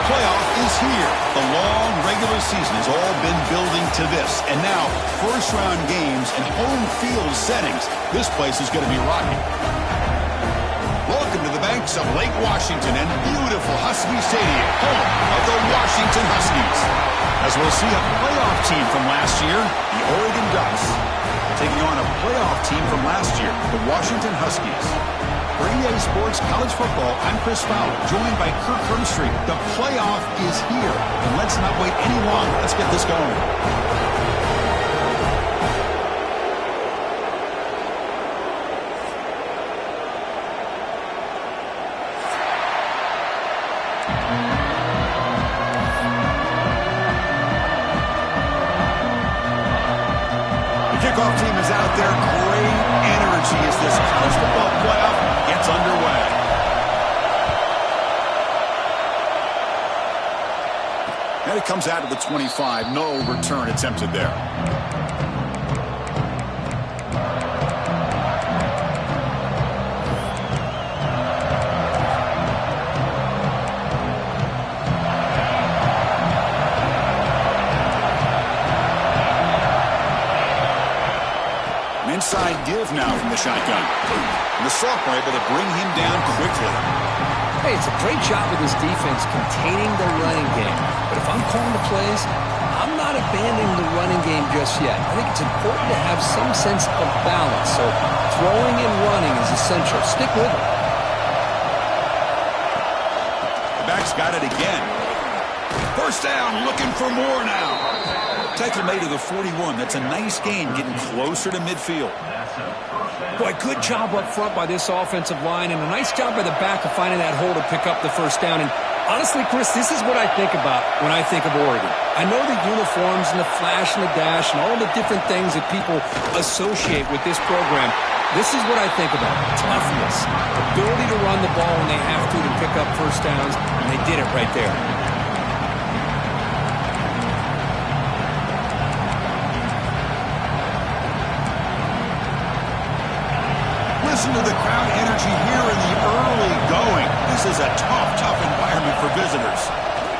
playoff is here. The long regular season has all been building to this. And now, first-round games and home field settings. This place is going to be rocking. Welcome to the banks of Lake Washington and beautiful Husky Stadium, home of the Washington Huskies. As we'll see a playoff team from last year, the Oregon Ducks, taking on a playoff team from last year, the Washington Huskies. For EA Sports College Football, I'm Chris Fowler, joined by Kirk Hermstreet. The playoff is here, and let's not wait any longer. Let's get this going. Kickoff team is out there. Great energy as this college football playoff gets underway. And it comes out of the 25. No return attempted there. Inside give now from the shotgun. And the sophomore able to bring him down quickly. Hey, it's a great job with this defense containing the running game. But if I'm calling the plays, I'm not abandoning the running game just yet. I think it's important to have some sense of balance. So throwing and running is essential. Stick with it. The back's got it again. First down, looking for more now. Tackle made to the 41. That's a nice gain, getting closer to midfield. Boy, good job up front by this offensive line, and a nice job by the back of finding that hole to pick up the first down. And honestly, Chris, this is what I think about when I think of Oregon. I know the uniforms and the flash and the dash and all the different things that people associate with this program. This is what I think about. Toughness, ability to run the ball when they have to pick up first downs, and they did it right there. Listen to the crowd energy here in the early going. This is a tough environment for visitors.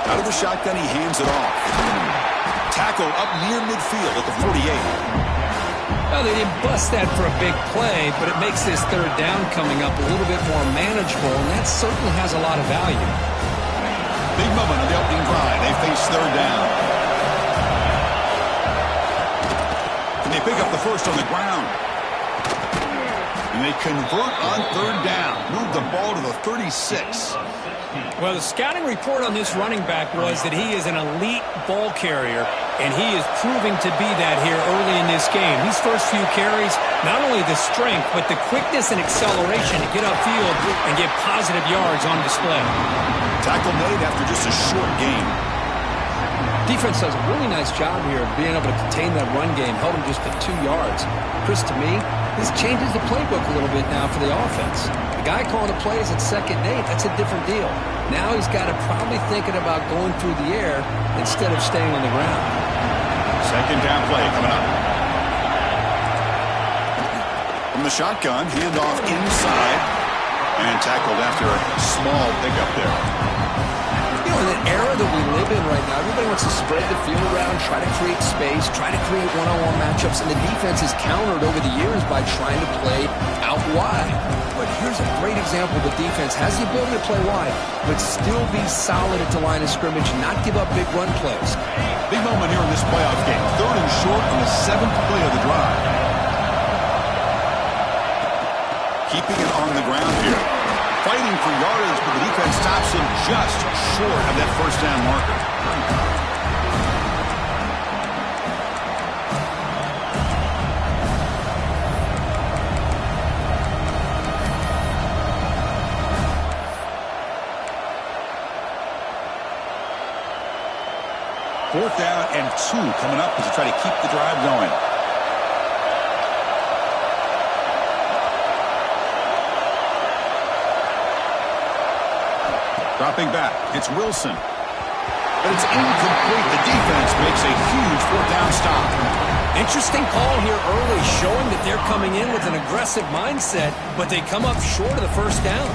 Out of the shotgun, he hands it off. Tackle up near midfield at the 48. Well, they didn't bust that for a big play, but it makes this third down coming up a little bit more manageable, and that certainly has a lot of value. Big moment on the opening drive. They face third down. And they pick up the first on the ground. And they convert on third down. Move the ball to the 36. Well, the scouting report on this running back was that he is an elite ball carrier, and he is proving to be that here early in this game. These first few carries, not only the strength, but the quickness and acceleration to get upfield and get positive yards on display. Tackle made after just a short gain. Defense does a really nice job here of being able to contain that run game, held him just to 2 yards. Chris, to me, this changes the playbook a little bit now for the offense. The guy calling the plays at 2nd and 8, that's a different deal. Now he's got to probably thinking about going through the air instead of staying on the ground. Second down play coming up. From the shotgun, handoff inside, and tackled after a small pickup there. You know, in an era that we live in right now, everybody wants to spread the field around, try to create space, try to create one-on-one matchups, and the defense is countered over the years by trying to play out wide. But here's a great example. The defense has the ability to play wide, but still be solid at the line of scrimmage, not give up big run plays. Big moment here in this playoff game. Third and short on the 7th play of the drive. Keeping it on the ground here. Fighting for yardage, but the defense stops him just short of that first down marker. Fourth down and 2 coming up as they try to keep the drive going. Dropping back, it's Wilson. But it's incomplete. The defense makes a huge fourth down stop. Interesting call here early, showing that they're coming in with an aggressive mindset, but they come up short of the first down.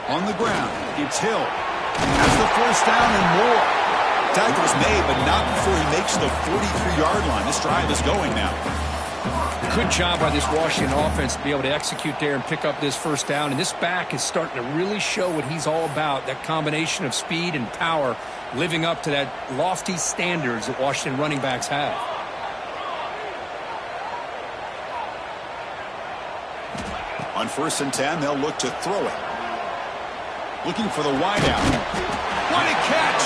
On the ground, it's Hill. Has the first down and more. Tackle is made, but not before he makes the 43-yard line. This drive is going now. Good job by this Washington offense to be able to execute there and pick up this first down. And this back is starting to really show what he's all about, that combination of speed and power, living up to that lofty standards that Washington running backs have. On 1st and 10, they'll look to throw it. Looking for the wideout. What a catch!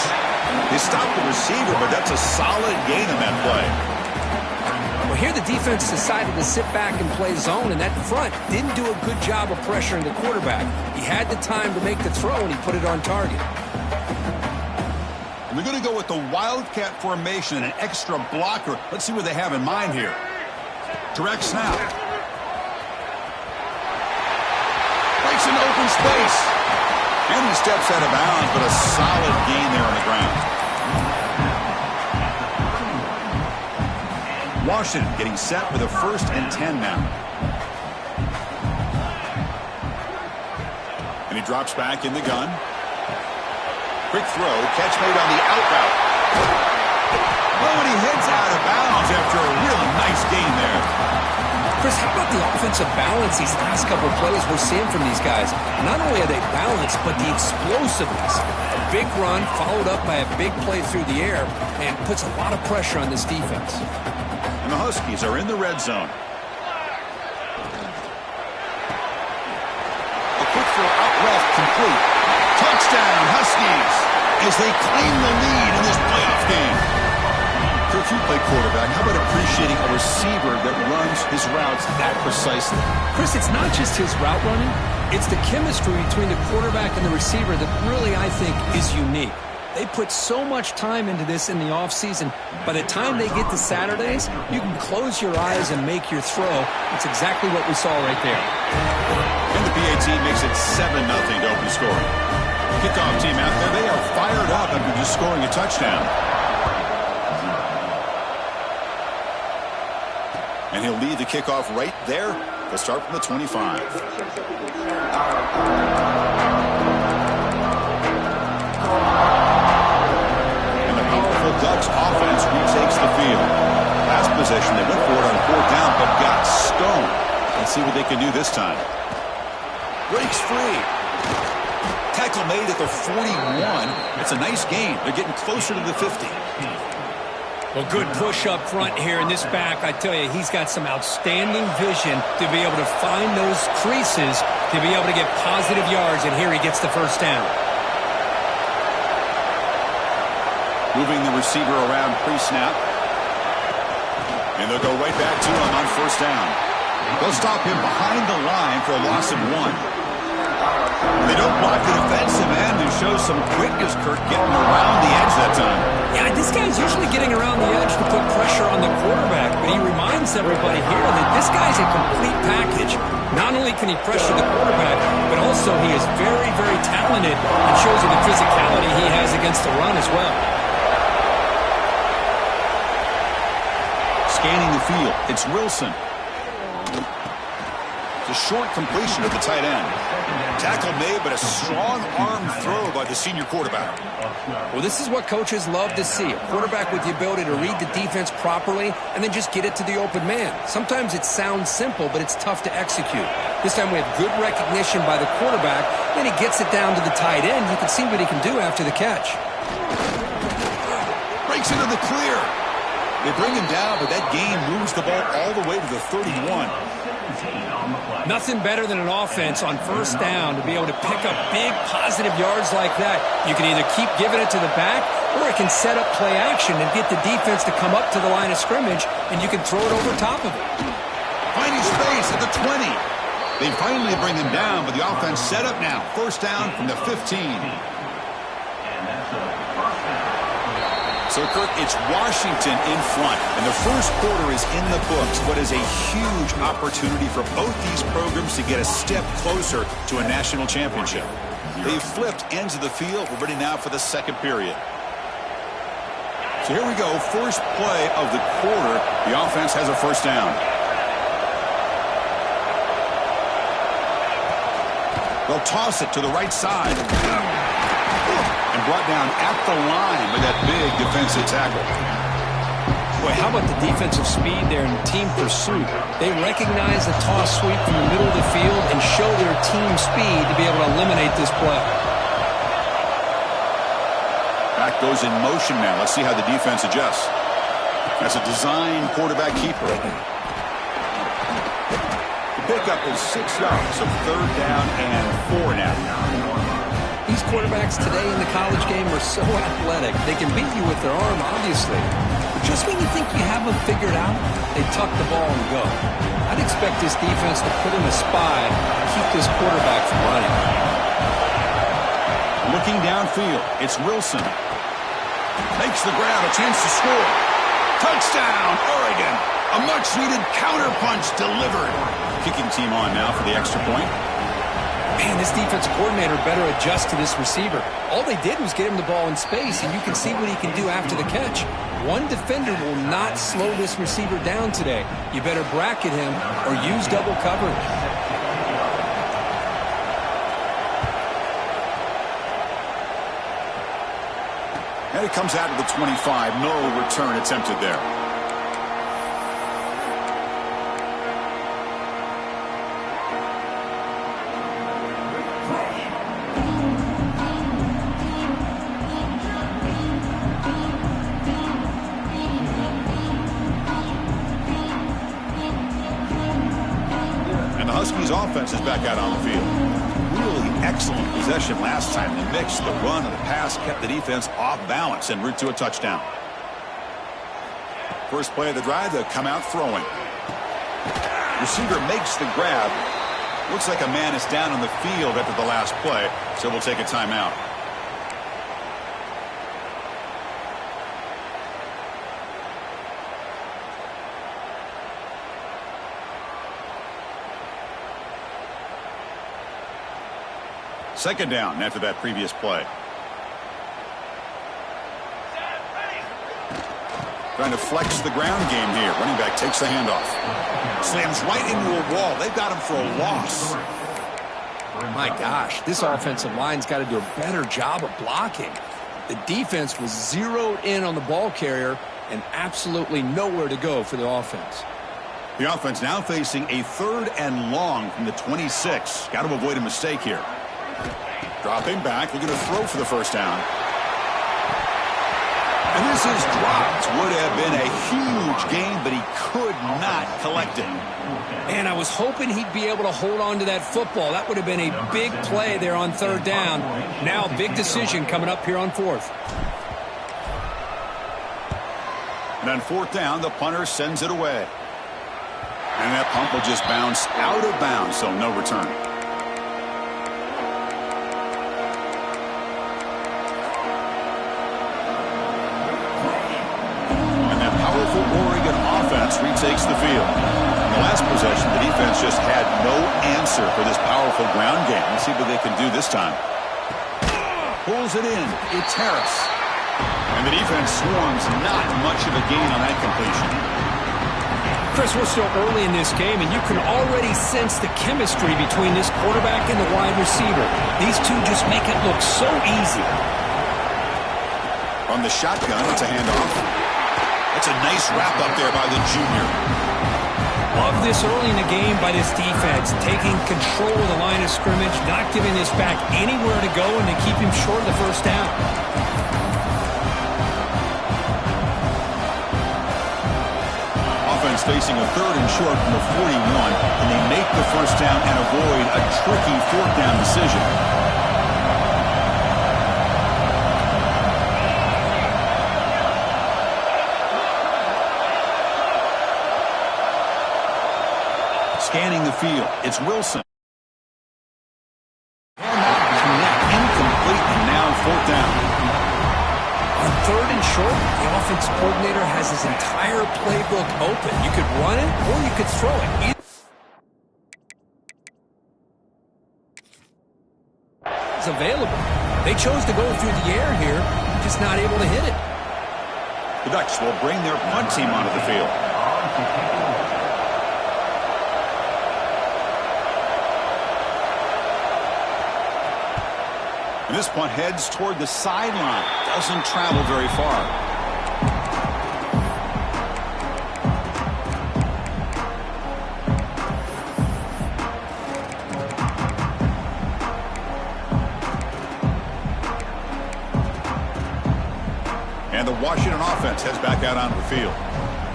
They stopped the receiver, but that's a solid gain on that play. Well, here the defense decided to sit back and play zone, and that front didn't do a good job of pressuring the quarterback. He had the time to make the throw, and he put it on target. And they're going to go with the Wildcat formation and an extra blocker. Let's see what they have in mind here. Direct snap. Breaks into open space. And he steps out of bounds, but a solid gain there on the ground. Washington getting set for the 1st and 10 now. And he drops back in the gun. Quick throw, catch made on the out route. Oh, and he heads out of bounds after a really nice gain there. Chris, how about the offensive balance these last couple of plays we're seeing from these guys? Not only are they balanced, but the explosiveness. A big run followed up by a big play through the air and puts a lot of pressure on this defense. And the Huskies are in the red zone. A quick throw out left, complete. Touchdown, Huskies, as they claim the lead in this playoff game. Kirk, you play quarterback. How about appreciating a receiver that runs his routes that precisely? Chris, it's not just his route running. It's the chemistry between the quarterback and the receiver that really, I think, is unique. They put so much time into this in the offseason. By the time they get to Saturdays, you can close your eyes and make your throw. That's exactly what we saw right there. And the PAT makes it 7-0 to open scoring. Kickoff team out there, they are fired up after just scoring a touchdown. And he'll lead the kickoff right there. They'll start from the 25. And the powerful Ducks offense retakes the field. Last possession, they went for it on 4th down, but got stoned. Let's see what they can do this time. Breaks free. Tackle made at the 41. It's a nice gain. They're getting closer to the 50. Well, good push up front here in this back. I tell you, he's got some outstanding vision to be able to find those creases, to be able to get positive yards, and here he gets the first down. Moving the receiver around pre-snap. And they'll go right back to him on 1st down. They'll stop him behind the line for a loss of 1. They don't block the defensive end and show some quickness, Kirk, getting around the edge that time. Yeah, this guy's usually getting around the edge to put pressure on the quarterback, but he reminds everybody here that this guy's a complete package. Not only can he pressure the quarterback, but also he is very, very talented and shows you the physicality he has against the run as well. Scanning the field, it's Wilson. A short completion of the tight end. Tackle made, but a strong arm throw by the senior quarterback. Well, this is what coaches love to see. A quarterback with the ability to read the defense properly and then just get it to the open man. Sometimes it sounds simple, but it's tough to execute. This time we have good recognition by the quarterback. Then he gets it down to the tight end. You can see what he can do after the catch. Breaks into the clear. They bring him down, but that gain moves the ball all the way to the 31. Nothing better than an offense on 1st down to be able to pick up big positive yards like that. You can either keep giving it to the back, or it can set up play action and get the defense to come up to the line of scrimmage, and you can throw it over top of it. Finding space at the 20. They finally bring him down, but the offense set up now. 1st down from the 15. So, Kirk, it's Washington in front, and the 1st quarter is in the books. What is a huge opportunity for both these programs to get a step closer to a national championship. They've flipped ends of the field. We're ready now for the 2nd period. So here we go, first play of the quarter. The offense has a 1st down. They'll toss it to the right side. And brought down at the line with that big defensive tackle. Boy, how about the defensive speed there in team pursuit? They recognize the toss sweep from the middle of the field and show their team speed to be able to eliminate this play. Back goes in motion now. Let's see how the defense adjusts. That's a design quarterback keeper. The pickup is 6 yards, so 3rd down and 4 now. These quarterbacks today in the college game are so athletic. They can beat you with their arm, obviously. But just when you think you have them figured out, they tuck the ball and go. I'd expect this defense to put in a spy to keep this quarterback from running. Looking downfield, it's Wilson. Makes the grab, a chance to score. Touchdown, Oregon. A much-needed counterpunch delivered. Kicking team on now for the extra point. Man, this defensive coordinator better adjust to this receiver. All they did was get him the ball in space, and you can see what he can do after the catch. One defender will not slow this receiver down today. You better bracket him or use double coverage. And it comes out of the 25. No return attempted there. Huskies offense is back out on the field. Really excellent possession last time. The mix, the run, and the pass kept the defense off balance en route to a touchdown. First play of the drive, they'll come out throwing. Receiver makes the grab. Looks like a man is down on the field after the last play, so we'll take a timeout. Second down after that previous play. Trying to flex the ground game here. Running back takes the handoff. Slams right into a wall. They've got him for a loss. My gosh, this offensive line's got to do a better job of blocking. The defense was zeroed in on the ball carrier and absolutely nowhere to go for the offense. The offense now facing a 3rd and long from the 26. Got to avoid a mistake here. Dropping back, looking to throw for the first down. And this is dropped. Would have been a huge gain, but he could not collect it. And I was hoping he'd be able to hold on to that football. That would have been a big play there on 3rd down. Now a big decision coming up here on 4th. And on 4th down, the punter sends it away. And that punt will just bounce out of bounds, so no return. Powerful Oregon offense retakes the field. In the last possession, the defense just had no answer for this powerful ground game. Let's see what they can do this time. Pulls it in. It's Harris. And the defense swarms not much of a gain on that completion. Chris, we're still early in this game, and you can already sense the chemistry between this quarterback and the wide receiver. These two just make it look so easy. From the shotgun, it's a handoff. That's a nice wrap up there by the junior. Love this early in the game by this defense, taking control of the line of scrimmage, not giving this back anywhere to go, and to keep him short of the first down. Offense facing a 3rd and short from the 41, and they make the first down and avoid a tricky 4th down decision. Scanning the field, it's Wilson. Incomplete, and now 4th down. On 3rd and short, the offensive coordinator has his entire playbook open. You could run it, or you could throw it. It's available. They chose to go through the air here, just not able to hit it. The Ducks will bring their punt team onto the field. And this punt heads toward the sideline. Doesn't travel very far. And the Washington offense heads back out onto the field.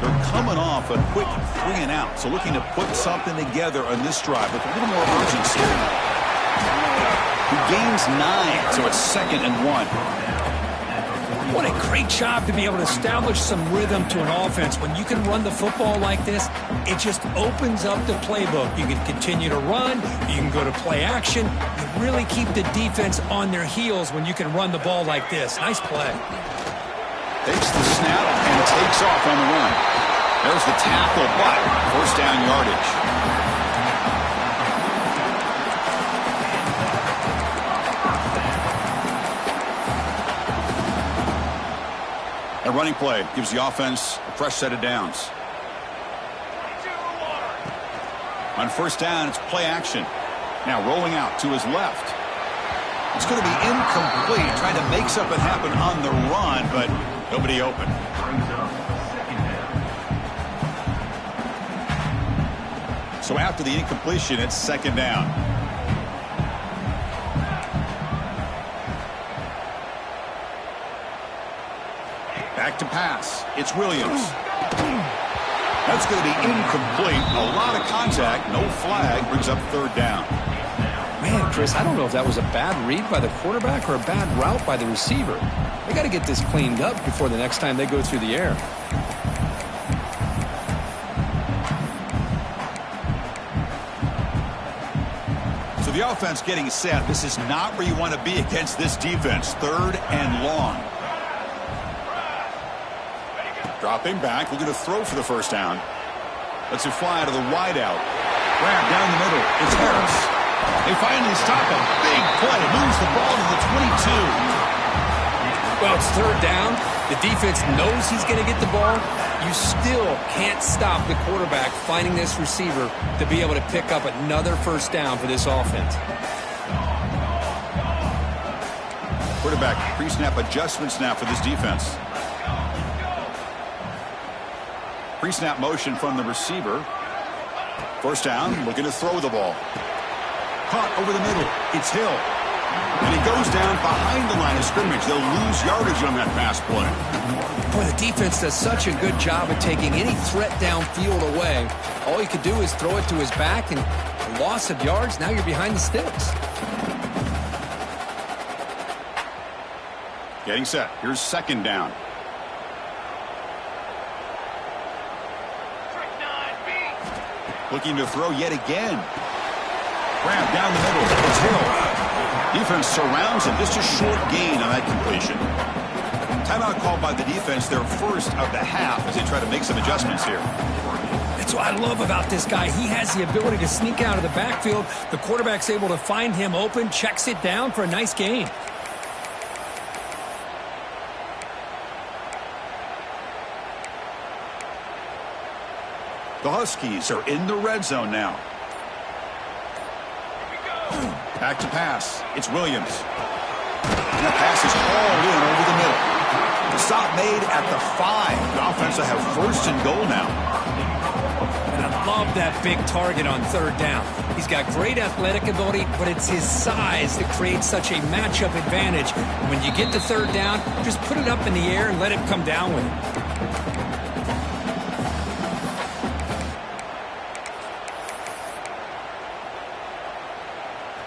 They're coming off a quick 3 and out, so looking to put something together on this drive with a little more urgency. He gains 9, so it's 2nd and 1. What a great job to be able to establish some rhythm to an offense. When you can run the football like this, it just opens up the playbook. You can continue to run. You can go to play action. You really keep the defense on their heels when you can run the ball like this. Nice play. Takes the snap and takes off on the run. There's the tackle, but first down yardage. A running play gives the offense a fresh set of downs. On first down, it's play action. Now rolling out to his left. It's going to be incomplete, trying to make something happen on the run, but nobody open. So after the incompletion, it's 2nd down. Back to pass. It's Williams. That's going to be incomplete. A lot of contact. No flag. Brings up 3rd down. Man, Chris, I don't know if that was a bad read by the quarterback or a bad route by the receiver. They got to get this cleaned up before the next time they go through the air. So the offense getting set. This is not where you want to be against this defense. 3rd and long. Dropping back, looking to throw for the first down. Lets it fly to the wideout. Grab down the middle. It's Harris. They finally stop a big play. Moves the ball to the 22. Well, it's 3rd down. The defense knows he's going to get the ball. You still can't stop the quarterback finding this receiver to be able to pick up another first down for this offense. Quarterback pre-snap adjustments now for this defense. Pre-snap motion from the receiver. First down, looking to throw the ball. Caught over the middle. It's Hill. And he goes down behind the line of scrimmage. They'll lose yardage on that pass play. Boy, the defense does such a good job of taking any threat downfield away. All you could do is throw it to his back, and a loss of yards, now you're behind the sticks. Getting set. Here's 2nd down. Looking to throw yet again. Grab down the middle. It's Hill. Defense surrounds him. Just a short gain on that completion. Timeout called by the defense, their first of the half, as they try to make some adjustments here. That's what I love about this guy. He has the ability to sneak out of the backfield. The quarterback's able to find him open, checks it down for a nice gain. The Huskies are in the red zone now. Back to pass. It's Williams. And that pass is hauled in over the middle. The stop made at the 5. The offense will have 1st and goal now. And I love that big target on 3rd down. He's got great athletic ability, but it's his size that creates such a matchup advantage. When you get to 3rd down, just put it up in the air and let him come down with it.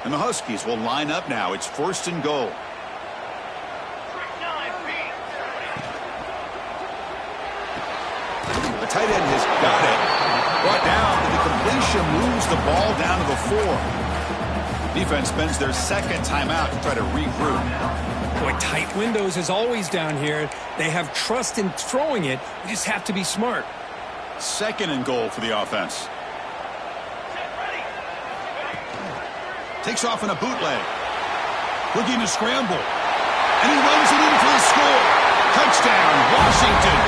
And the Huskies will line up now. It's 1st and goal. The tight end has got it. Brought down, and the completion moves the ball down to the 4. Defense spends their 2nd timeout to try to regroup. Boy, tight windows as always down here. They have trust in throwing it. You just have to be smart. 2nd and goal for the offense. Takes off in a bootleg. Looking to scramble. And he runs it in for the score. Touchdown, Washington.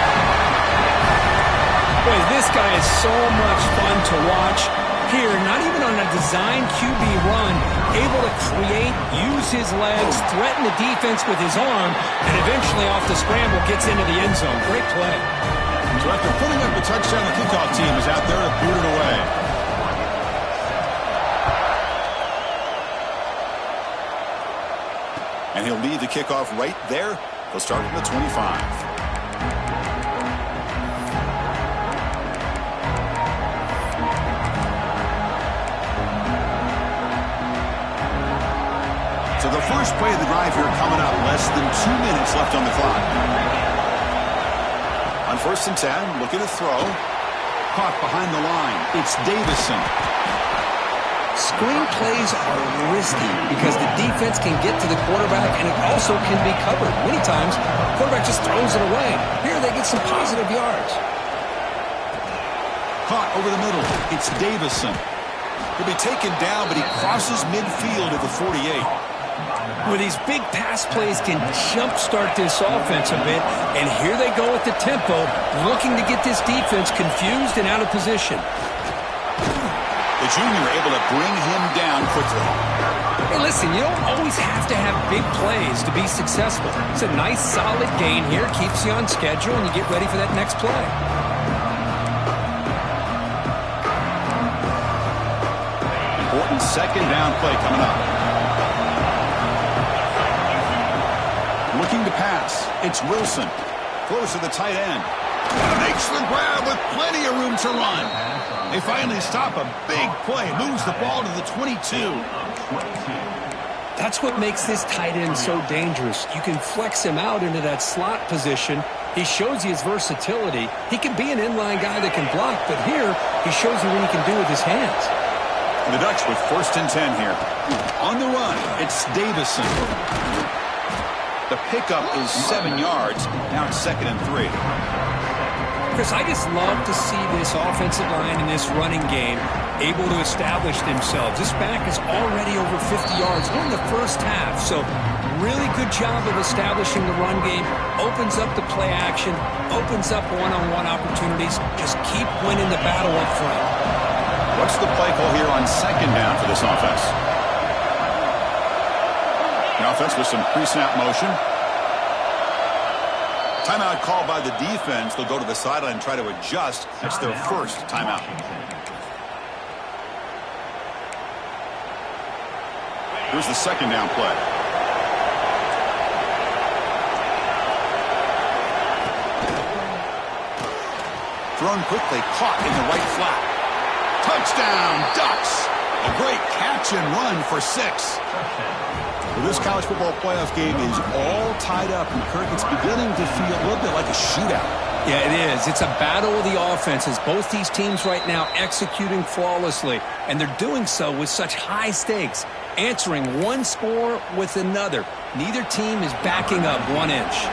Boy, this guy is so much fun to watch. Here, not even on a designed QB run, able to create, use his legs, threaten the defense with his arm, and eventually off the scramble gets into the end zone. Great play. So after putting up a touchdown, the kickoff team is out there to boot it away. And he'll lead the kickoff right there. He'll start from the 25. So the first play of the drive here coming up. Less than 2 minutes left on the clock. On 1st and 10, looking to throw. Caught behind the line. It's Davison. Screen plays are risky because the defense can get to the quarterback and it also can be covered. Many times, the quarterback just throws it away. Here they get some positive yards. Caught over the middle. It's Davison. He'll be taken down, but he crosses midfield at the 48. With these big pass plays can jumpstart this offense a bit, and here they go at the tempo, looking to get this defense confused and out of position. The junior able to bring him down quickly. Hey, listen, you don't always have to have big plays to be successful. It's a nice, solid gain here, keeps you on schedule, and you get ready for that next play. Important 2nd down play coming up. Looking to pass. It's Wilson. Throws to the tight end. Makes the grab with plenty of room to run. They finally stop a big play. Moves the ball to the 22. That's what makes this tight end so dangerous. You can flex him out into that slot position. He shows you his versatility. He can be an inline guy that can block, but here he shows you what he can do with his hands. The Ducks with 1st and 10 here. On the run, it's Davison. The pickup is 7 yards. Now it's 2nd and 3. Chris, I just love to see this offensive line in this running game able to establish themselves. This back is already over 50 yards. We're in the first half, so really good job of establishing the run game. Opens up the play action, opens up one-on-one opportunities. Just keep winning the battle up front. What's the play call here on 2nd down for this offense? The offense with some pre-snap motion. Timeout called by the defense. They'll go to the sideline and try to adjust. That's their first timeout. Here's the 2nd down play. Thrown quickly, caught in the right flat. Touchdown, Ducks! A great catch and run for 6. Well, this college football playoff game is all tied up, and Kirk, it's beginning to feel a little bit like a shootout. Yeah, it is. It's a battle of the offenses. Both these teams right now executing flawlessly, and they're doing so with such high stakes, answering one score with another. Neither team is backing up 1 inch.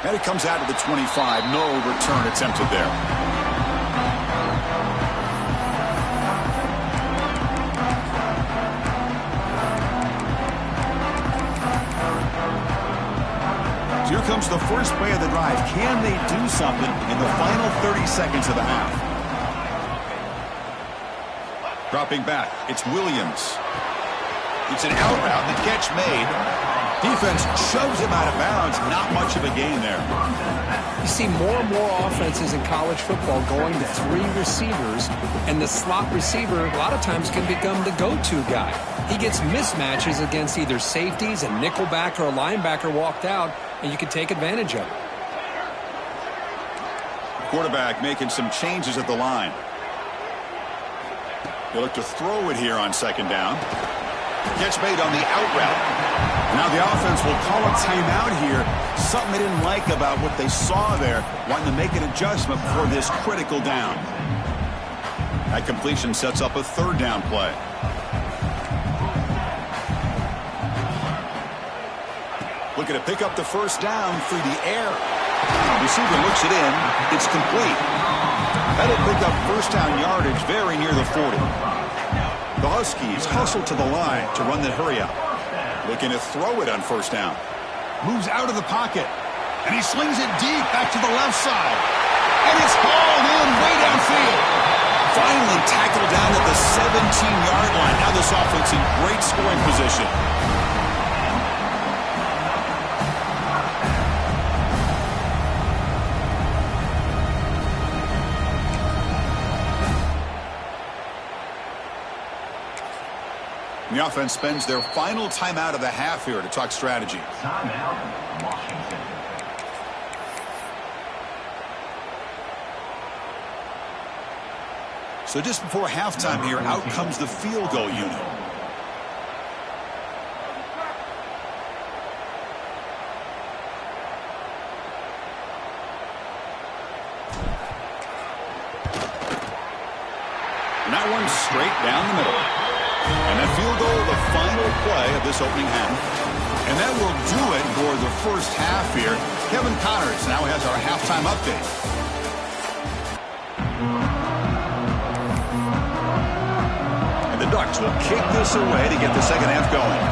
And it comes out to the 25. No return attempted there. So here comes the first play of the drive. Can they do something in the final 30 seconds of the half? Dropping back, it's Williams. It's an out route, the catch made. Defense shoves him out of bounds. Not much of a gain there. You see more and more offenses in college football going to 3 receivers, and the slot receiver a lot of times can become the go-to guy. He gets mismatches against either safeties, a nickelbacker, or a linebacker walked out, and you can take advantage of it. Quarterback making some changes at the line. They look to throw it here on 2nd down. Catch made on the out route. Now the offense will call a timeout here. Something they didn't like about what they saw there. Wanting to make an adjustment for this critical down. That completion sets up a 3rd down play. Looking to pick up the 1st down through the air. Receiver looks it in. It's complete. That'll pick up 1st down yardage very near the 40. The Huskies hustle to the line to run the hurry out. Looking to throw it on 1st down. Moves out of the pocket. And he slings it deep back to the left side. And it's hauled in way downfield. Finally tackled down at the 17-yard line. Now this offense in great scoring position. The offense spends their final timeout of the half here to talk strategy. Timeout, Washington. So just before halftime here, out comes the field goal unit. And that one's straight down the middle. And that field goal, the final play of this opening half. And that will do it for the first half here. Kevin Connors now has our halftime update. And the Ducks will kick this away to get the second half going.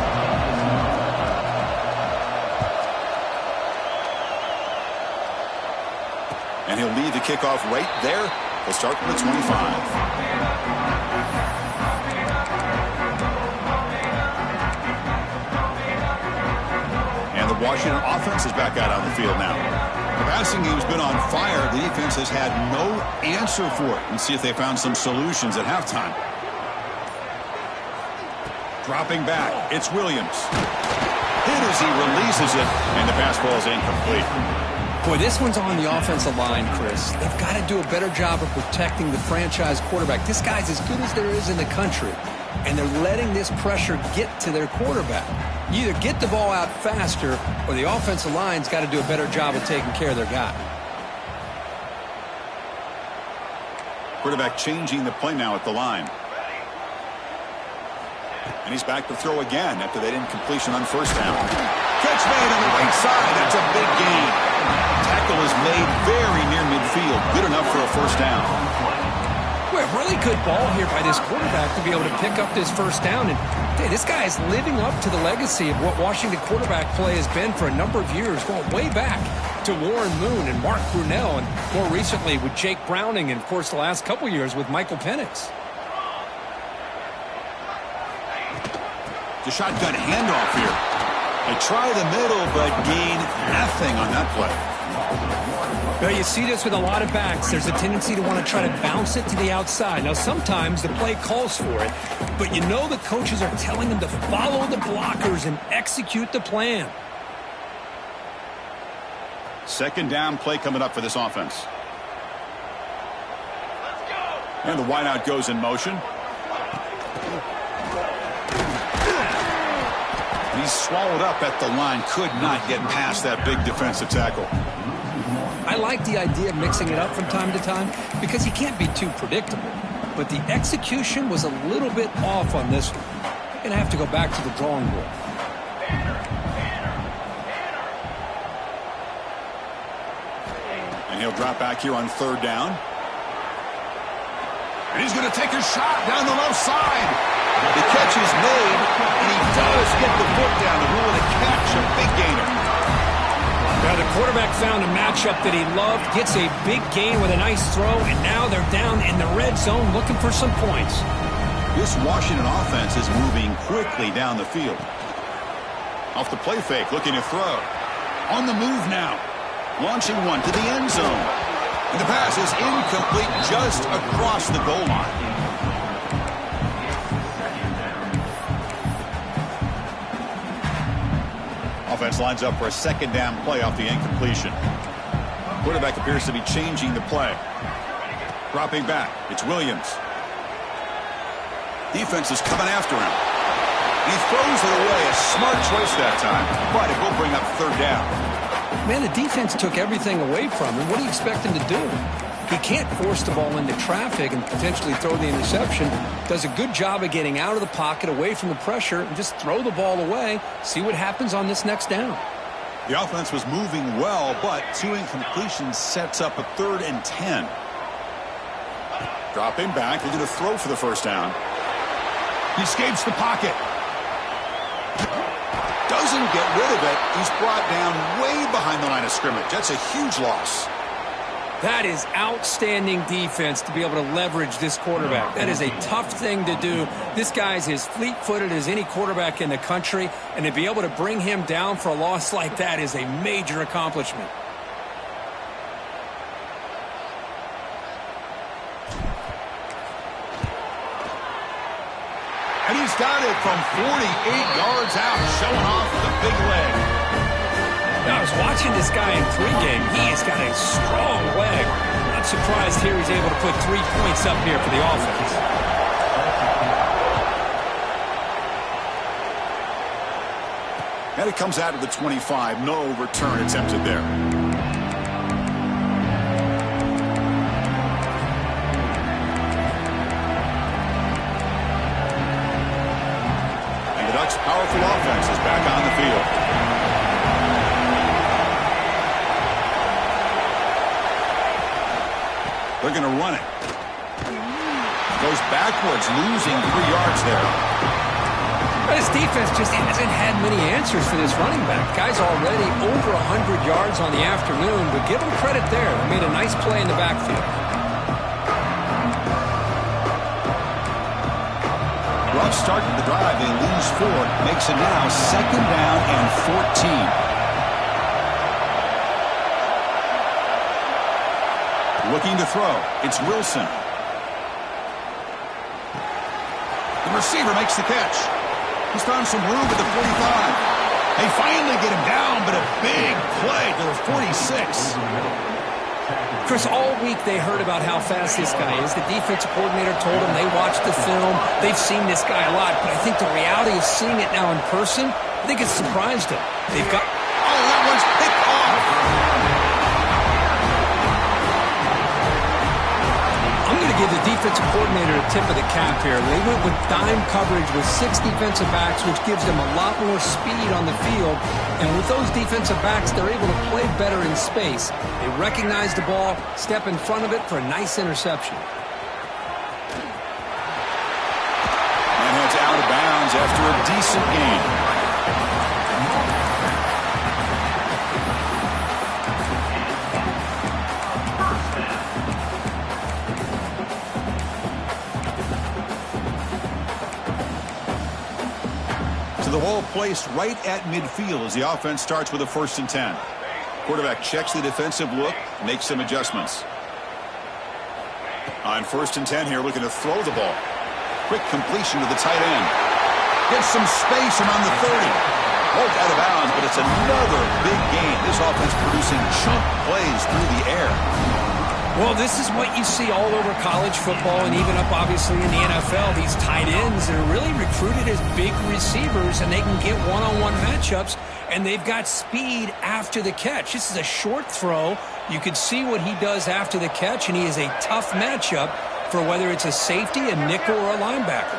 And he'll lead the kickoff right there. He'll start from the 25. Washington offense is back out on the field now. The passing game's been on fire. The defense has had no answer for it. Let's see if they found some solutions at halftime. Dropping back, it's Williams. Hit as he releases it, and the pass ball is incomplete. Boy, this one's on the offensive line, Chris. They've got to do a better job of protecting the franchise quarterback. This guy's as good as there is in the country, and they're letting this pressure get to their quarterback. You either get the ball out faster, or the offensive line's got to do a better job of taking care of their guy. Quarterback changing the play now at the line. And he's back to throw again after that incompletion on first down. Catch made on the right side. That's a big gain. Tackle is made very near midfield. Good enough for a first down. Well, really good ball here by this quarterback to be able to pick up this first down. And hey, this guy is living up to the legacy of what Washington quarterback play has been for a number of years, going way back to Warren Moon and Mark Brunell, and more recently with Jake Browning, and of course the last couple years with Michael Penix. The shotgun handoff here. They try the middle, but gain nothing on that play. Well, you see this with a lot of backs. There's a tendency to want to try to bounce it to the outside. Now, sometimes the play calls for it, but you know the coaches are telling them to follow the blockers and execute the plan. Second down play coming up for this offense. And the wideout goes in motion. He's swallowed up at the line. Could not get past that big defensive tackle. I like the idea of mixing it up from time to time because he can't be too predictable. But the execution was a little bit off on this one. They're going to have to go back to the drawing board. And he'll drop back here on third down. And he's going to take a shot down the left side. The catch is made, and he does get the foot down to rule it a catch, a big gainer. Now the quarterback found a matchup that he loved, gets a big gain with a nice throw, and now they're down in the red zone looking for some points. This Washington offense is moving quickly down the field. Off the play fake, looking to throw. On the move now. Launching one to the end zone. And the pass is incomplete just across the goal line. Offense lines up for a second down play off the incompletion. Quarterback appears to be changing the play. Dropping back. It's Williams. Defense is coming after him. He throws it away. A smart choice that time, but it will bring up third down. Man, the defense took everything away from him. What do you expect him to do? He can't force the ball into traffic and potentially throw the interception. Does a good job of getting out of the pocket, away from the pressure, and just throw the ball away. See what happens on this next down. The offense was moving well, but two incompletions sets up a 3rd and 10. Dropping back, looking to throw for the first down. He escapes the pocket. Does doesn't get rid of it, he's brought down way behind the line of scrimmage. That's a huge loss. That is outstanding defense to be able to leverage this quarterback. That is a tough thing to do. This guy's as fleet-footed as any quarterback in the country, and to be able to bring him down for a loss like that is a major accomplishment. And he's got it from 48 yards out, showing off the big leg. Now, I was watching this guy in pregame. He has got a strong leg. Not surprised here he's able to put 3 points up here for the offense. And it comes out of the 25. No return attempted there. And the Ducks' powerful offense is back on the field. They're going to run it. Goes backwards, losing 3 yards there. But his defense just hasn't had many answers for this running back. Guy's already over 100 yards on the afternoon, but give him credit there. They made a nice play in the backfield. Rough start to the drive. They lose 4. Makes it now 2nd down and 14. Looking to throw. It's Wilson. The receiver makes the catch. He's found some room at the 45. They finally get him down, but a big play to the 46. Chris, all week they heard about how fast this guy is. The defensive coordinator told them they watched the film. They've seen this guy a lot, but I think the reality of seeing it now in person, I think it's surprised them. They've got... Oh, that one's picked off. I'm going to give the defensive coordinator a tip of the cap here. They went with dime coverage with 6 defensive backs, which gives them a lot more speed on the field. And with those defensive backs, they're able to play better in space. They recognize the ball, step in front of it for a nice interception. And heads out of bounds after a decent gain. The ball placed right at midfield as the offense starts with a 1st and 10. Quarterback checks the defensive look, makes some adjustments. On 1st and 10 here, looking to throw the ball. Quick completion to the tight end. Gets some space around the 30. Hold out of bounds, but it's another big gain. This offense producing chunk plays through the air. Well, this is what you see all over college football and even up, obviously, in the NFL. These tight ends are really recruited as big receivers, and they can get one-on-one matchups, and they've got speed after the catch. This is a short throw. You can see what he does after the catch, and he is a tough matchup for whether it's a safety, a nickel, or a linebacker.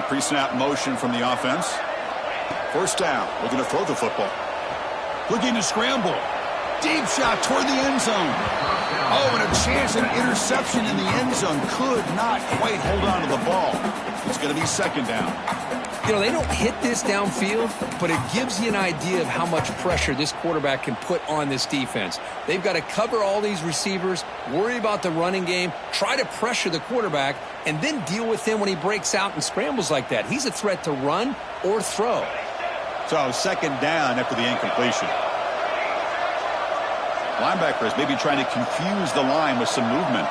Pre-snap motion from the offense. 1st down. Looking to throw the football. Looking to scramble. Deep shot toward the end zone. Oh, and a chance at an interception in the end zone. Could not quite hold on to the ball. It's going to be 2nd down. You know, they don't hit this downfield, but it gives you an idea of how much pressure this quarterback can put on this defense. They've got to cover all these receivers, worry about the running game, try to pressure the quarterback, and then deal with him when he breaks out and scrambles like that. He's a threat to run or throw. So 2nd down after the incompletion. Linebackers maybe trying to confuse the line with some movement.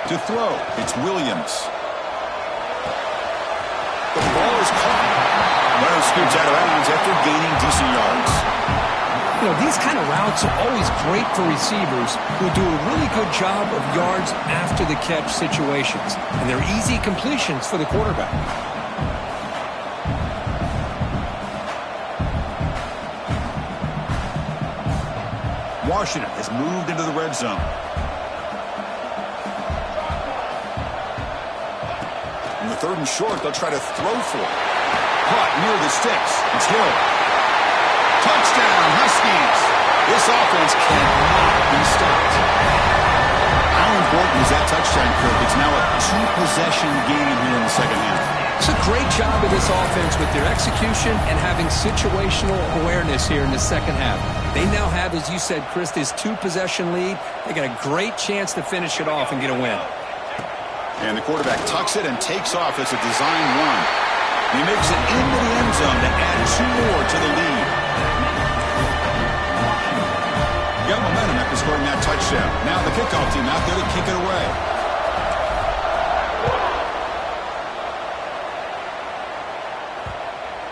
To throw, it's Williams. The ball is caught. Leonard scoots out of bounds after gaining decent yards. You know, these kind of routes are always great for receivers who do a really good job of yards after the catch situations. And they're easy completions for the quarterback. Washington has moved into the red zone. In the 3rd and short, they'll try to throw for it. Caught near the sticks. It's Hill. Touchdown, Huskies. This offense cannot be stopped. How important was that touchdown saying, Kirk, it's now a two-possession game here in the second half. It's a great job of this offense with their execution and having situational awareness here in the second half. They now have, as you said, Chris, this two-possession lead. They got a great chance to finish it off and get a win. And the quarterback tucks it and takes off as a design run. He makes it into the end zone to add 2 more to the lead. Got momentum after scoring that touchdown. Now the kickoff team out there to kick it away.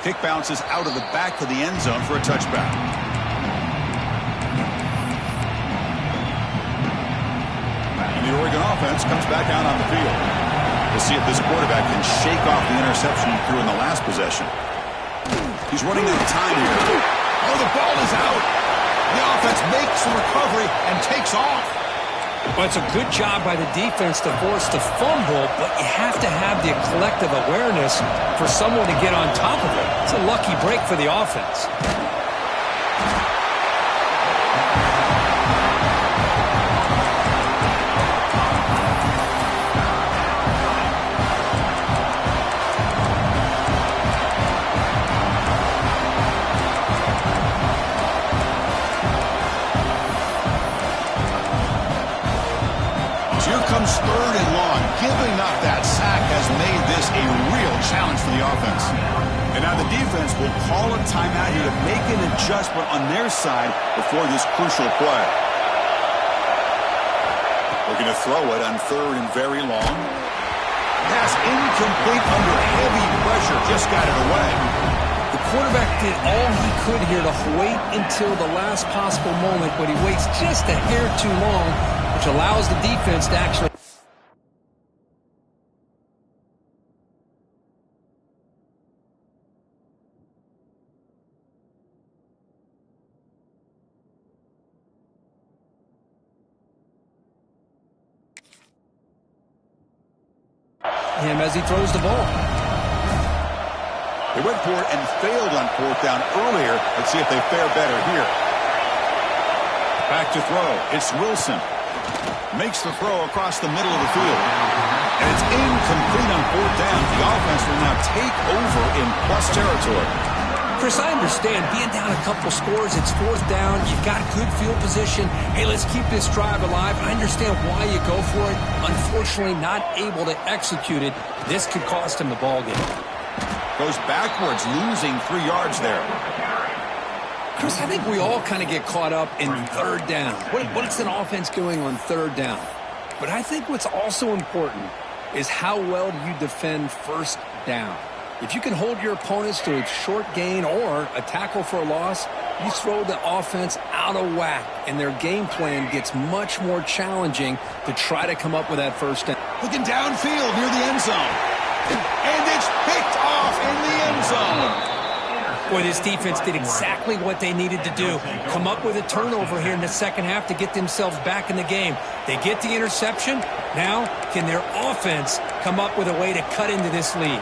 Kick bounces out of the back of the end zone for a touchback. And the Oregon offense comes back out on the field. We'll see if this quarterback can shake off the interception he threw in the last possession. He's running out of time here. Oh, the ball is out. The offense makes the recovery and takes off. Well, it's a good job by the defense to force the fumble, but you have to have the collective awareness for someone to get on top of it. It's a lucky break for the offense. Comes 3rd and long. Giving up that sack has made this a real challenge for the offense. And now the defense will call a timeout here to make an adjustment on their side before this crucial play. Looking to throw it on 3rd and very long. Pass incomplete under heavy pressure. Just got it away. The quarterback did all he could here to wait until the last possible moment, but he waits just a hair too long, which allows the defense to actually... him as he throws the ball. They went for it and failed on 4th down earlier. Let's see if they fare better here. Back to throw. It's Wilson. Makes the throw across the middle of the field. And it's incomplete on 4th down. The offense will now take over in plus territory. Chris, I understand being down a couple scores, it's 4th down, you've got good field position. Hey, let's keep this drive alive. I understand why you go for it. Unfortunately, not able to execute it. This could cost him the ball game. Goes backwards, losing 3 yards there. Chris, I think we all kind of get caught up in 3rd down. What's an offense doing on 3rd down? But I think what's also important is how well do you defend 1st down. If you can hold your opponents to a short gain or a tackle for a loss, you throw the offense out of whack, and their game plan gets much more challenging to try to come up with that 1st down. Looking downfield near the end zone. And it's picked off in the end zone. Boy, this defense did exactly what they needed to do. Come up with a turnover here in the second half to get themselves back in the game. They get the interception. Now, can their offense come up with a way to cut into this lead?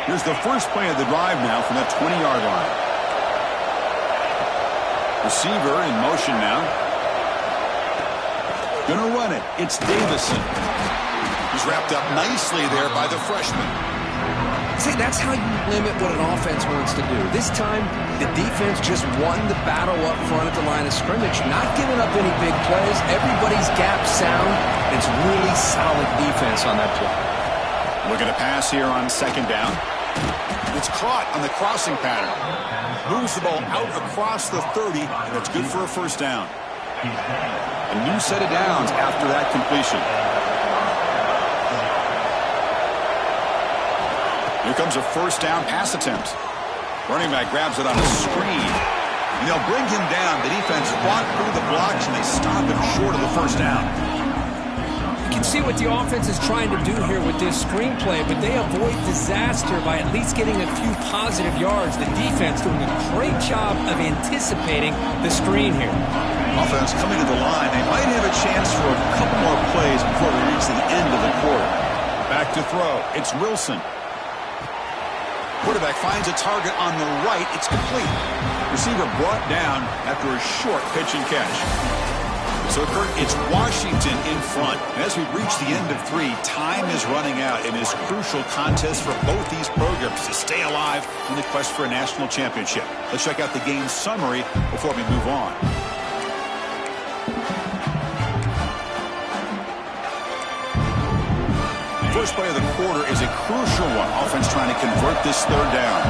Here's the first play of the drive now from that 20-yard line. Receiver in motion now. Gonna run it. It's Davison. He's wrapped up nicely there by the freshman. See, that's how you limit what an offense wants to do. This time, the defense just won the battle up front at the line of scrimmage, not giving up any big plays. Everybody's gap sound. It's really solid defense on that play. Looking to pass here on 2nd down. It's caught on the crossing pattern. Moves the ball out across the 30, and it's good for a 1st down. A new set of downs after that completion. Here comes a 1st down pass attempt. Running back grabs it on a screen. And they'll bring him down. The defense fought through the blocks, and they stop him short of the 1st down. You can see what the offense is trying to do here with this screenplay, but they avoid disaster by at least getting a few positive yards. The defense doing a great job of anticipating the screen here. Offense coming to the line. They might have a chance for a couple more plays before we reach the end of the quarter. Back to throw. It's Wilson. Quarterback finds a target on the right. It's complete. Receiver brought down after a short pitch and catch. So, Kurt, it's Washington in front. As we reach the end of 3, time is running out in this crucial contest for both these programs to stay alive in the quest for a national championship. Let's check out the game summary before we move on. First play of the quarter is a crucial one. Offense trying to convert this third down.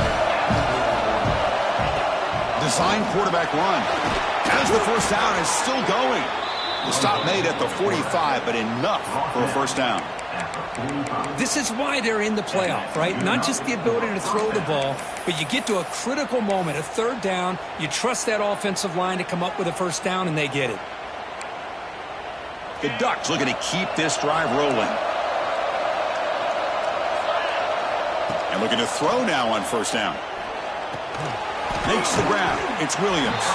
Design quarterback run. As the first down is still going. The stop made at the 45, but enough for a first down. This is why they're in the playoff, right? Not just the ability to throw the ball, but you get to a critical moment, a third down. You trust that offensive line to come up with a first down, and they get it. The Ducks looking to keep this drive rolling. And looking to throw now on first down. Makes the grab. It's Williams.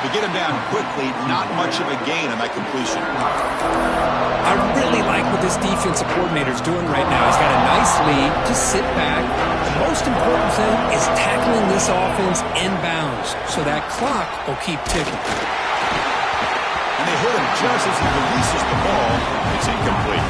To get him down quickly, not much of a gain on that completion. I really like what this defensive coordinator is doing right now. He's got a nice lead. Just sit back. The most important thing is tackling this offense inbounds so that clock will keep ticking. And they hit him just as he releases the ball. It's incomplete.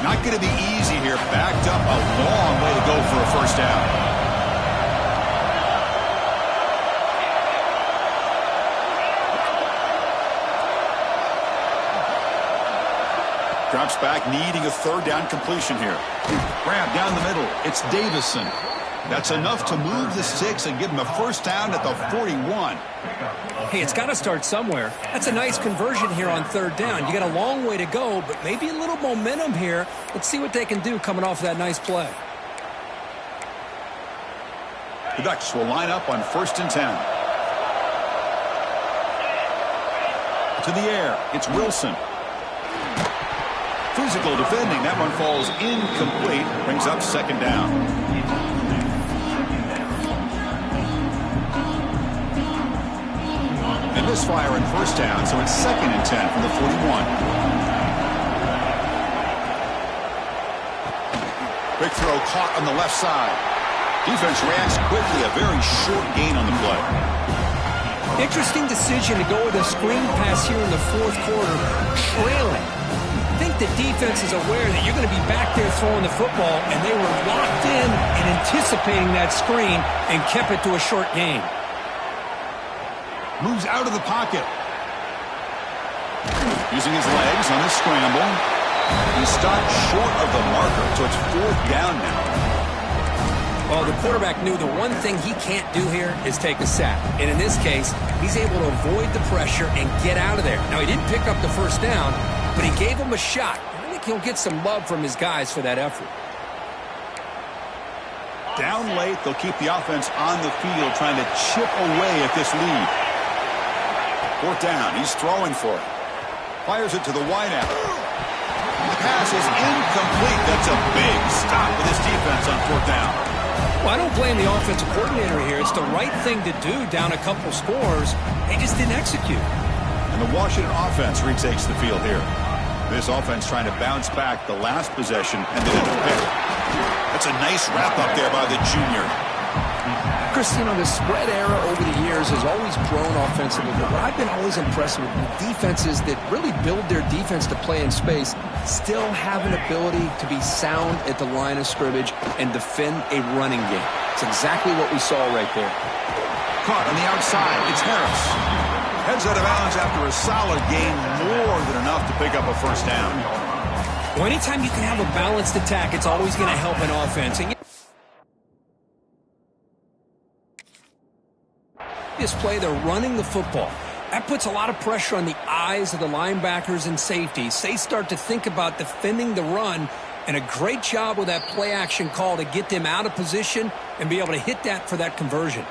Not going to be easy here. Backed up a long way to go for a first down. Drops back, needing a third down completion here. Grab down the middle. It's Davison. That's enough to move the sticks and give him a first down at the 41. Hey, it's got to start somewhere. That's a nice conversion here on third down. You got a long way to go, but maybe a little momentum here. Let's see what they can do coming off of that nice play. The Ducks will line up on 1st and 10. To the air. It's Wilson. Physical defending. That one falls incomplete. Brings up 2nd down. Misfire in first down, so it's 2nd and 10 from the 41. Quick throw caught on the left side. Defense reacts quickly, a very short gain on the play. Interesting decision to go with a screen pass here in the 4th quarter, trailing. I think the defense is aware that you're going to be back there throwing the football, and they were locked in and anticipating that screen and kept it to a short gain. Moves out of the pocket. Using his legs on the scramble. He stopped short of the marker, so it's 4th down now. Well, the quarterback knew the one thing he can't do here is take a sack. And in this case, he's able to avoid the pressure and get out of there. Now, he didn't pick up the first down, but he gave him a shot. I think he'll get some love from his guys for that effort. Down late, they'll keep the offense on the field trying to chip away at this lead. 4th down. He's throwing for it. Fires it to the wideout. The pass is incomplete. That's a big stop with this defense on 4th down. Well, I don't blame the offensive coordinator here. It's the right thing to do down a couple scores. They just didn't execute. And the Washington offense retakes the field here. This offense trying to bounce back the last possession and then a pick. That's a nice wrap up there by the junior. Chris, you know, the spread era over the years has always grown offensively, but what I've been always impressed with defenses that really build their defense to play in space still have an ability to be sound at the line of scrimmage and defend a running game. It's exactly what we saw right there. Caught on the outside. It's Harris. Heads out of bounds after a solid gain, more than enough to pick up a first down. Well, anytime you can have a balanced attack, it's always going to help an offense. And this play, they're running the football. That puts a lot of pressure on the eyes of the linebackers and safeties. They start to think about defending the run, and a great job with that play action call to get them out of position and be able to hit that for that conversion.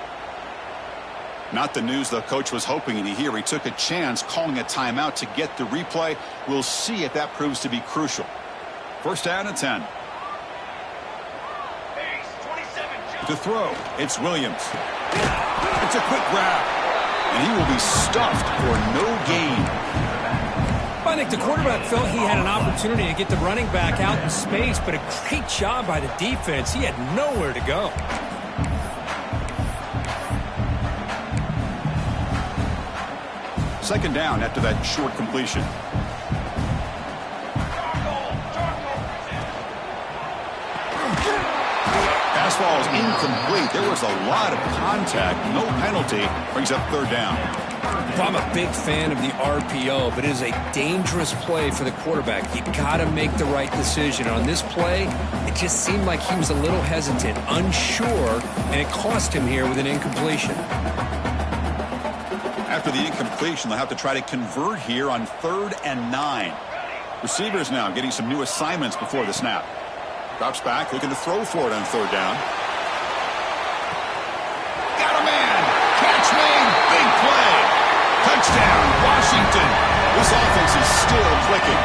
Not the news the coach was hoping to hear. He took a chance calling a timeout to get the replay. We'll see if that proves to be crucial. 1st down and 10. To throw, it's Williams. It's a quick grab, and he will be stuffed for no gain. I think the quarterback felt he had an opportunity to get the running back out in space, but a great job by the defense. He had nowhere to go. Second down after that short completion. Pass ball is incomplete. There was a lot of contact. No penalty. Brings up third down. Well, I'm a big fan of the RPO, but it is a dangerous play for the quarterback. You got to make the right decision. On this play, it just seemed like he was a little hesitant, unsure, and it cost him here with an incompletion. After the incompletion, they'll have to try to convert here on 3rd and 9. Receivers now getting some new assignments before the snap. Drops back, looking to throw for it on 3rd down. Got a man! Catch made! Big play! Touchdown, Washington! This offense is still clicking.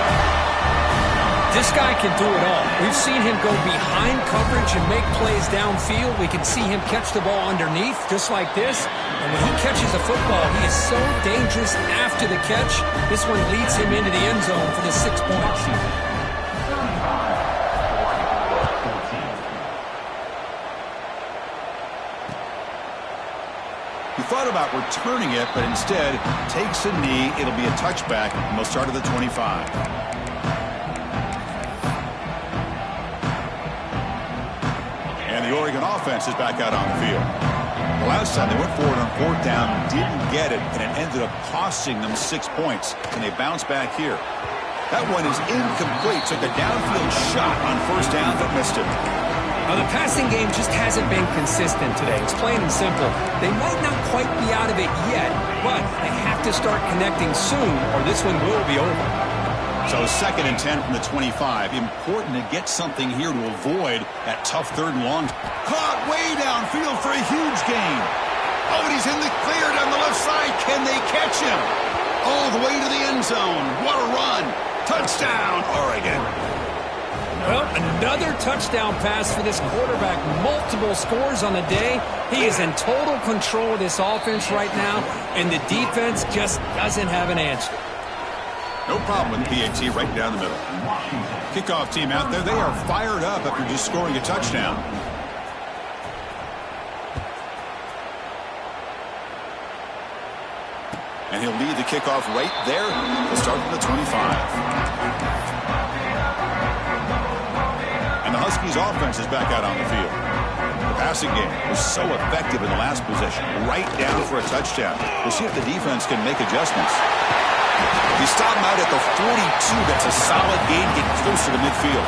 This guy can do it all. We've seen him go behind coverage and make plays downfield. We can see him catch the ball underneath, just like this. And when he catches the football, he is so dangerous after the catch. This one leads him into the end zone for the 6 points. He thought about returning it, but instead takes a knee. It'll be a touchback, and they'll start at the 25. And the Oregon offense is back out on the field. The last time they went forward on 4th down, didn't get it, and it ended up costing them 6 points. And they bounce back here. That one is incomplete. Took a downfield shot on 1st down, but missed it. Now, the passing game just hasn't been consistent today. It's plain and simple. They might not quite be out of it yet, but they have to start connecting soon, or this one will be over. So 2nd and 10 from the 25. Important to get something here to avoid that tough 3rd and long. Caught way downfield for a huge gain. Oh, and he's in the clear down the left side. Can they catch him? All the way to the end zone. What a run. Touchdown, Oregon. Well, another touchdown pass for this quarterback. Multiple scores on the day. He is in total control of this offense right now, and the defense just doesn't have an answer. No problem with the PAT right down the middle. Kickoff team out there, they are fired up after just scoring a touchdown. And he'll lead the kickoff right there. They'll start from the 25. And the Huskies offense is back out on the field. The passing game was so effective in the last possession. Right down for a touchdown. We'll see if the defense can make adjustments. He stopped him out at the 42. That's a solid gain, getting closer to midfield.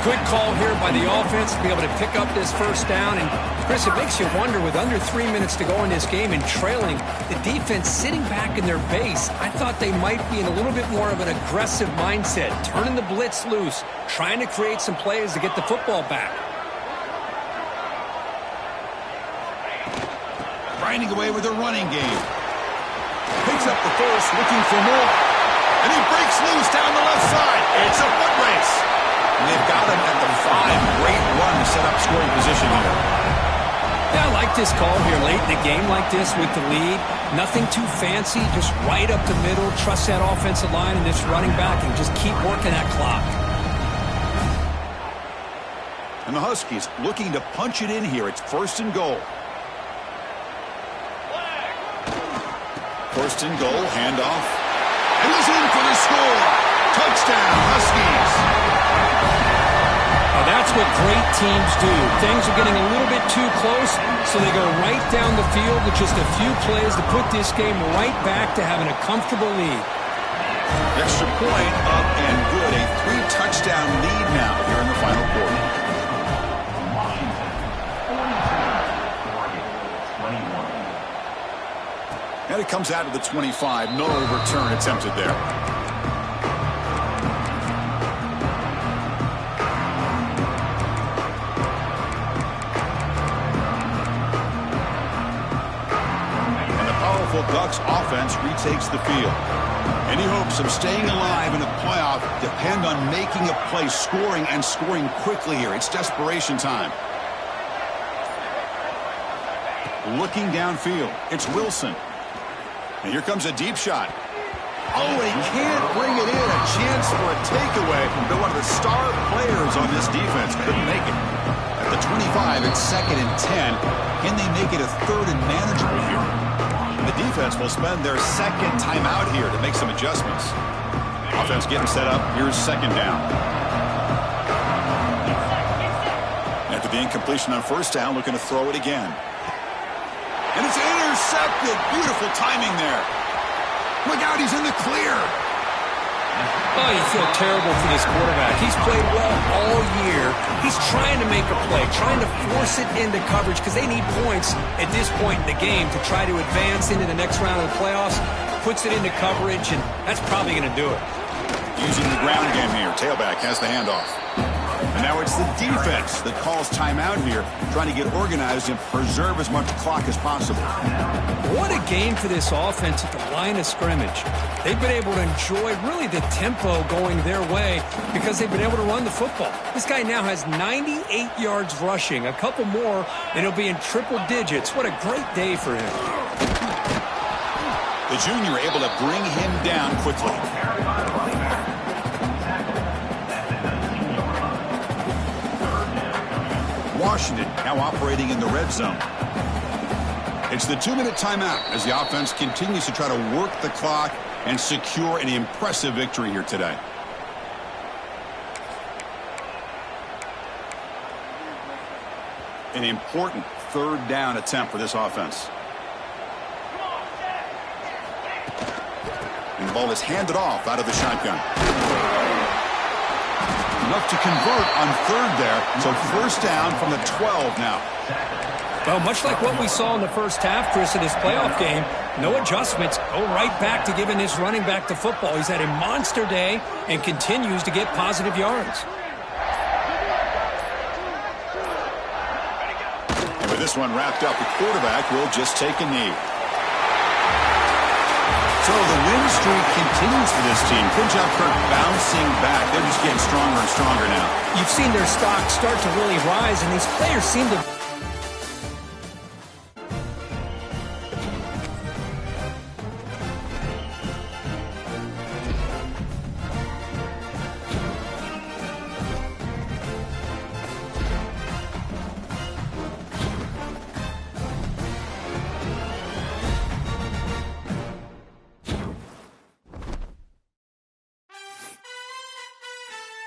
Good call here by the offense to be able to pick up this 1st down. And, Chris, it makes you wonder, with under 3 minutes to go in this game and trailing, the defense sitting back in their base, I thought they might be in a little bit more of an aggressive mindset, turning the blitz loose, trying to create some plays to get the football back. Grinding away with their running game. Picks up the first, looking for more. And he breaks loose down the left side. It's a foot race. And they've got him at the 5. Great run to set up scoring position here. Yeah, I like this call here late in the game like this with the lead. Nothing too fancy, just right up the middle. Trust that offensive line and this running back and just keep working that clock. And the Huskies looking to punch it in here. It's 1st and goal. 1st and goal, handoff. And he's in for the score. Touchdown, Huskies. Now that's what great teams do. Things are getting a little bit too close, so they go right down the field with just a few plays to put this game right back to having a comfortable lead. Extra point up and good. A 3-touchdown lead now here in the final quarter. And it comes out to the 25. No return attempted there. And the powerful Ducks offense retakes the field. Any hopes of staying alive in the playoff depend on making a play, scoring and scoring quickly here. It's desperation time. looking downfield. It's Wilson. And here comes a deep shot. Oh, he can't bring it in. A chance for a takeaway. But one of the star players on this defense couldn't make it. At the 25, it's 2nd and 10. Can they make it a 3rd and manageable here? The defense will spend their 2nd timeout here to make some adjustments. Offense getting set up. Here's 2nd down. After the incompletion on 1st down, looking to throw it again. And it's intercepted. Beautiful timing there. Look out, he's in the clear. Oh, you feel terrible for this quarterback. He's played well all year. He's trying to make a play, trying to force it into coverage because they need points at this point in the game to try to advance into the next round of the playoffs. Puts it into coverage, and that's probably going to do it. Using the ground game here. Tailback has the handoff. And now it's the defense that calls timeout here, trying to get organized and preserve as much clock as possible. What a game for this offense at the line of scrimmage. They've been able to enjoy really the tempo going their way because they've been able to run the football. This guy now has 98 yards rushing. A couple more, and he'll be in triple digits. What a great day for him. The junior able to bring him down quickly. Washington now operating in the red zone. It's the 2-minute timeout as the offense continues to try to work the clock and secure an impressive victory here today. An important 3rd down attempt for this offense. And the ball is handed off out of the shotgun. Enough to convert on 3rd there. So 1st down from the 12 now. Well, much like what we saw in the first half, Chris, of this playoff game, no adjustments. Go right back to giving this running back the football. He's had a monster day and continues to get positive yards. And with this one wrapped up, the quarterback will just take a knee. So the win streak continues for this team. Good job, Kirk, bouncing back. They're just getting stronger and stronger now. You've seen their stock start to really rise, and these players seem to